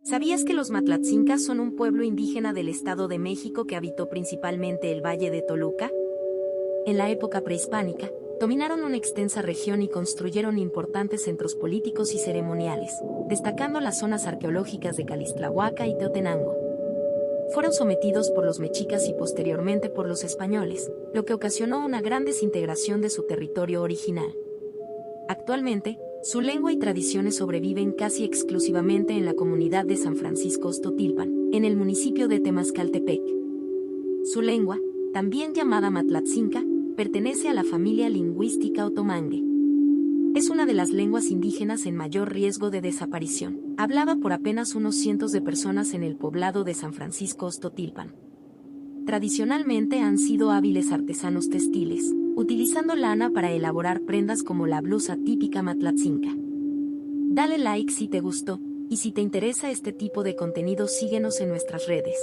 ¿Sabías que los Matlatzincas son un pueblo indígena del Estado de México que habitó principalmente el Valle de Toluca? En la época prehispánica, dominaron una extensa región y construyeron importantes centros políticos y ceremoniales, destacando las zonas arqueológicas de Calixtlahuaca y Teotenango. Fueron sometidos por los mexicas y posteriormente por los españoles, lo que ocasionó una gran desintegración de su territorio original. Actualmente, su lengua y tradiciones sobreviven casi exclusivamente en la comunidad de San Francisco Ostotilpan, en el municipio de Temascaltepec. Su lengua, también llamada Matlatzinca, pertenece a la familia lingüística otomangue. Es una de las lenguas indígenas en mayor riesgo de desaparición, hablada por apenas unos cientos de personas en el poblado de San Francisco Ostotilpan. Tradicionalmente han sido hábiles artesanos textiles, utilizando lana para elaborar prendas como la blusa típica matlatzinca. Dale like si te gustó, y si te interesa este tipo de contenido síguenos en nuestras redes.